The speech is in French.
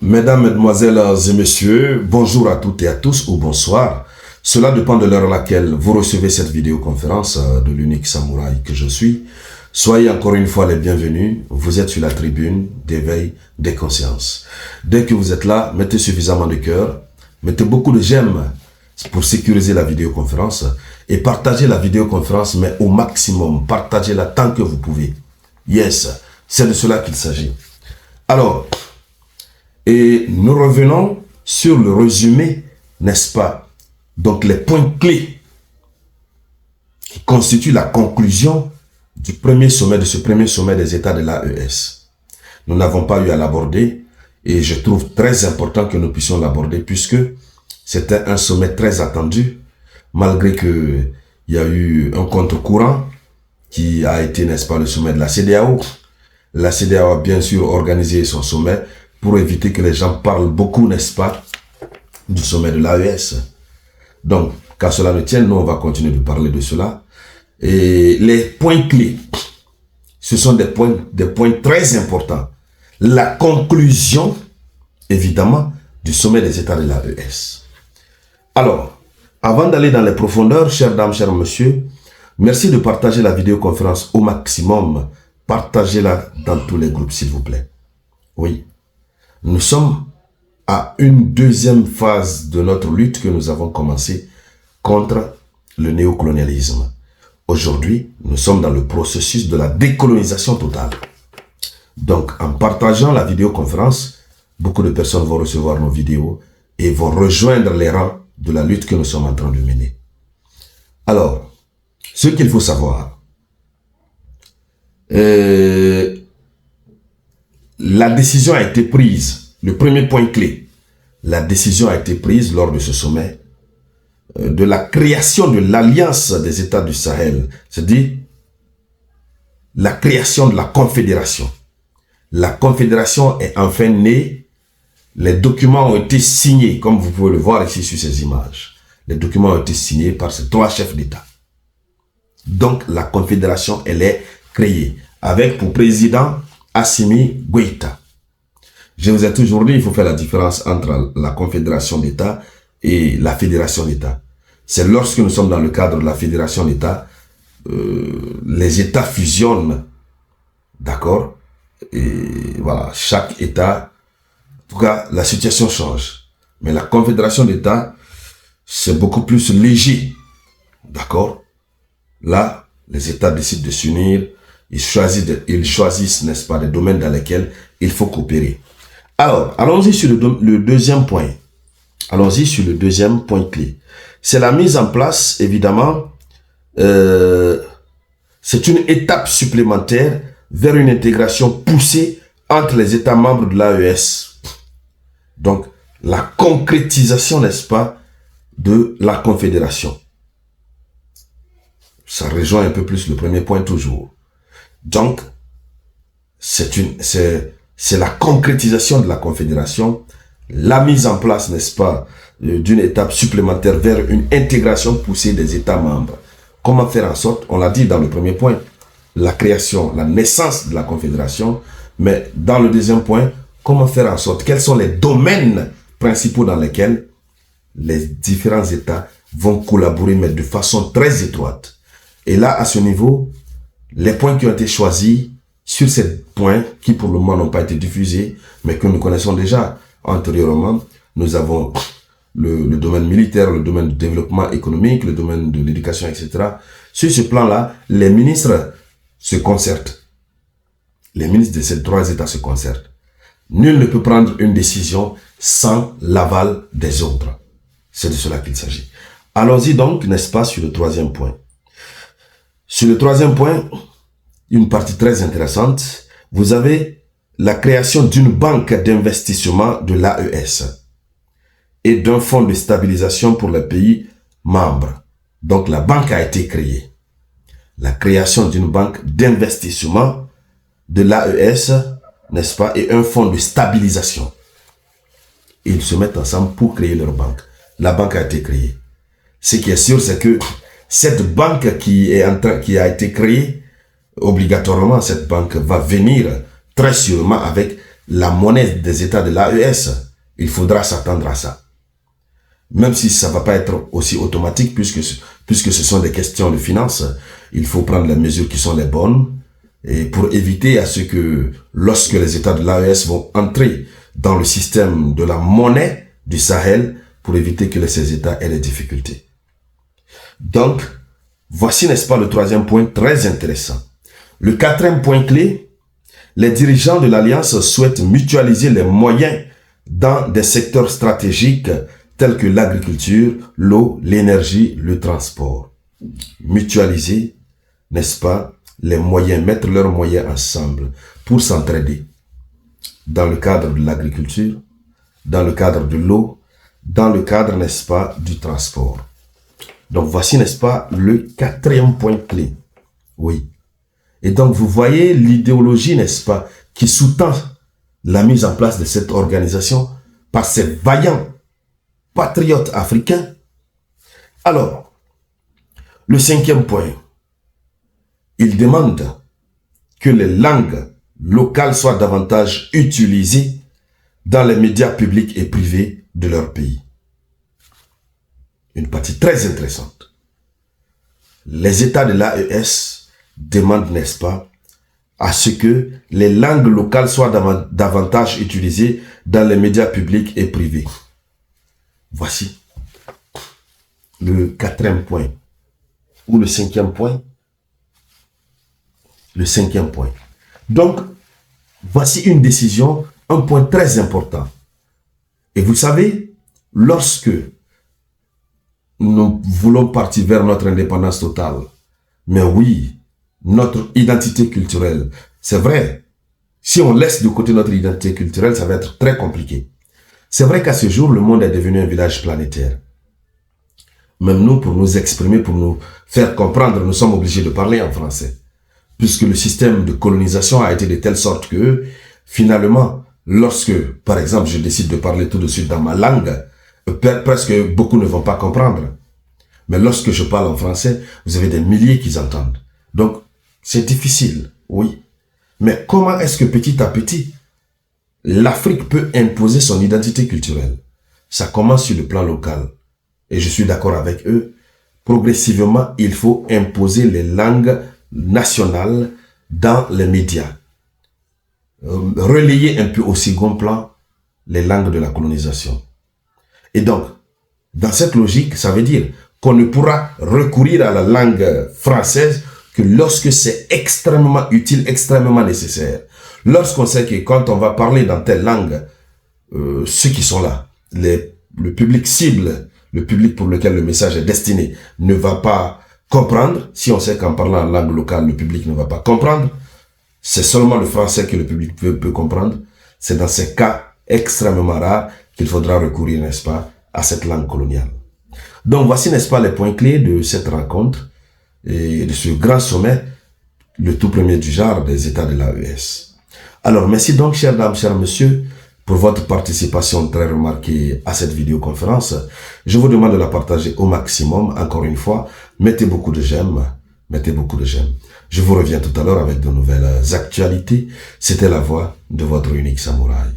Mesdames, Mesdemoiselles et Messieurs, bonjour à toutes et à tous ou bonsoir. Cela dépend de l'heure à laquelle vous recevez cette vidéoconférence de l'unique samouraï que je suis. Soyez encore une fois les bienvenus. Vous êtes sur la tribune d'éveil des consciences. Dès que vous êtes là, mettez suffisamment de cœur, mettez beaucoup de j'aime pour sécuriser la vidéoconférence et partagez la vidéoconférence, mais au maximum. Partagez-la tant que vous pouvez. Yes, c'est de cela qu'il s'agit. Alors, et nous revenons sur le résumé, n'est-ce pas? Donc les points clés qui constituent la conclusion du premier sommet, de ce premier sommet des États de l'AES. Nous n'avons pas eu à l'aborder et je trouve très important que nous puissions l'aborder puisque c'était un sommet très attendu, malgré qu'il y a eu un contre-courant qui a été, n'est-ce pas, le sommet de la CEDEAO. La CEDEAO a bien sûr organisé son sommet pour éviter que les gens parlent beaucoup, n'est-ce pas, du sommet de l'AES. Donc, qu'à cela ne tienne, nous, on va continuer de parler de cela. Et les points clés, ce sont des points très importants. La conclusion, évidemment, du sommet des États de l'AES. Alors, avant d'aller dans les profondeurs, chères dames, chers messieurs, merci de partager la vidéoconférence au maximum. Partagez-la dans tous les groupes, s'il vous plaît. Oui. Nous sommes à une deuxième phase de notre lutte que nous avons commencé contre le néocolonialisme. Aujourd'hui, nous sommes dans le processus de la décolonisation totale. Donc, en partageant la vidéoconférence, beaucoup de personnes vont recevoir nos vidéos et vont rejoindre les rangs de la lutte que nous sommes en train de mener. Alors, ce qu'il faut savoir, la décision a été prise, le premier point clé, la décision a été prise lors de ce sommet de la création de l'Alliance des États du Sahel, c'est-à-dire la création de la Confédération. La Confédération est enfin née, les documents ont été signés, comme vous pouvez le voir ici sur ces images. Les documents ont été signés par ces trois chefs d'État. Donc la Confédération, elle est créée, avec pour président Assimi Goïta. Je vous ai toujours dit, il faut faire la différence entre la Confédération d'État et la Fédération d'État. C'est lorsque nous sommes dans le cadre de la Fédération d'État, les États fusionnent, d'accord? Et voilà, chaque État, en tout cas, la situation change. Mais la Confédération d'État, c'est beaucoup plus léger, d'accord? Là, les États décident de s'unir, ils choisissent, n'est-ce pas, des domaines dans lesquels il faut coopérer. Alors, allons-y sur le deuxième point. Allons-y sur le deuxième point clé. C'est la mise en place, évidemment, c'est une étape supplémentaire vers une intégration poussée entre les États membres de l'AES. Donc, la concrétisation, n'est-ce pas, de la Confédération. Ça rejoint un peu plus le premier point toujours. Donc, c'est la concrétisation de la Confédération, la mise en place, n'est-ce pas, d'une étape supplémentaire vers une intégration poussée des États membres. Comment faire en sorte, on l'a dit dans le premier point, la création, la naissance de la Confédération, mais dans le deuxième point, comment faire en sorte, quels sont les domaines principaux dans lesquels les différents États vont collaborer, mais de façon très étroite. Et là, à ce niveau, les points qui ont été choisis sur ces points, qui pour le moment n'ont pas été diffusés, mais que nous connaissons déjà antérieurement, nous avons le domaine militaire, le domaine du développement économique, le domaine de l'éducation, etc. Sur ce plan-là, les ministres se concertent. Les ministres de ces trois États se concertent. Nul ne peut prendre une décision sans l'aval des autres. C'est de cela qu'il s'agit. Allons-y donc, n'est-ce pas, sur le troisième point. Sur le troisième point, une partie très intéressante, vous avez la création d'une banque d'investissement de l'AES et d'un fonds de stabilisation pour les pays membres. Donc la banque a été créée. La création d'une banque d'investissement de l'AES, n'est-ce pas, et un fonds de stabilisation. Ils se mettent ensemble pour créer leur banque. La banque a été créée. Ce qui est sûr, c'est que cette banque qui a été créée, obligatoirement, cette banque va venir très sûrement avec la monnaie des États de l'AES, il faudra s'attendre à ça. Même si ça ne va pas être aussi automatique, puisque ce sont des questions de finances, il faut prendre les mesures qui sont les bonnes, et pour éviter à ce que, lorsque les États de l'AES vont entrer dans le système de la monnaie du Sahel, pour éviter que ces États aient des difficultés. Donc, voici, n'est-ce pas, le troisième point très intéressant. Le quatrième point clé, les dirigeants de l'Alliance souhaitent mutualiser les moyens dans des secteurs stratégiques tels que l'agriculture, l'eau, l'énergie, le transport. Mutualiser, n'est-ce pas, les moyens, mettre leurs moyens ensemble pour s'entraider dans le cadre de l'agriculture, dans le cadre de l'eau, dans le cadre, n'est-ce pas, du transport. Donc voici, n'est-ce pas, le quatrième point clé. Oui. Et donc vous voyez l'idéologie, n'est-ce pas, qui sous-tend la mise en place de cette organisation par ces vaillants patriotes africains. Alors, le cinquième point, il demande que les langues locales soient davantage utilisées dans les médias publics et privés de leur pays. Une partie très intéressante. Les États de l'AES demandent, n'est-ce pas, à ce que les langues locales soient davantage utilisées dans les médias publics et privés. Voici le quatrième point, ou le cinquième point. Le cinquième point. Donc, voici une décision, un point très important. Et vous savez, lorsque nous voulons partir vers notre indépendance totale, mais oui, notre identité culturelle, c'est vrai, si on laisse de côté notre identité culturelle, ça va être très compliqué. C'est vrai qu'à ce jour, le monde est devenu un village planétaire. Même nous, pour nous exprimer, pour nous faire comprendre, nous sommes obligés de parler en français. Puisque le système de colonisation a été de telle sorte que, finalement, lorsque, par exemple, je décide de parler tout de suite dans ma langue, presque beaucoup ne vont pas comprendre. Mais lorsque je parle en français, vous avez des milliers qui entendent. Donc, c'est difficile, oui. Mais comment est-ce que petit à petit, l'Afrique peut imposer son identité culturelle? Ça commence sur le plan local. Et je suis d'accord avec eux. Progressivement, il faut imposer les langues nationales dans les médias. Relayer un peu au second plan les langues de la colonisation. Et donc, dans cette logique, ça veut dire qu'on ne pourra recourir à la langue française que lorsque c'est extrêmement utile, extrêmement nécessaire. Lorsqu'on sait que quand on va parler dans telle langue, ceux qui sont là, le public cible, le public pour lequel le message est destiné, ne va pas comprendre. Si on sait qu'en parlant en langue locale, le public ne va pas comprendre, c'est seulement le français que le public peut comprendre. C'est dans ces cas extrêmement rares qu'il faudra recourir, n'est-ce pas, à cette langue coloniale. Donc voici, n'est-ce pas, les points clés de cette rencontre et de ce grand sommet, le tout premier du genre des États de l'AES. Alors merci donc, chères dames, chers messieurs, pour votre participation très remarquée à cette vidéoconférence. Je vous demande de la partager au maximum. Encore une fois, mettez beaucoup de j'aime. Mettez beaucoup de j'aime. Je vous reviens tout à l'heure avec de nouvelles actualités. C'était la voix de votre unique samouraï.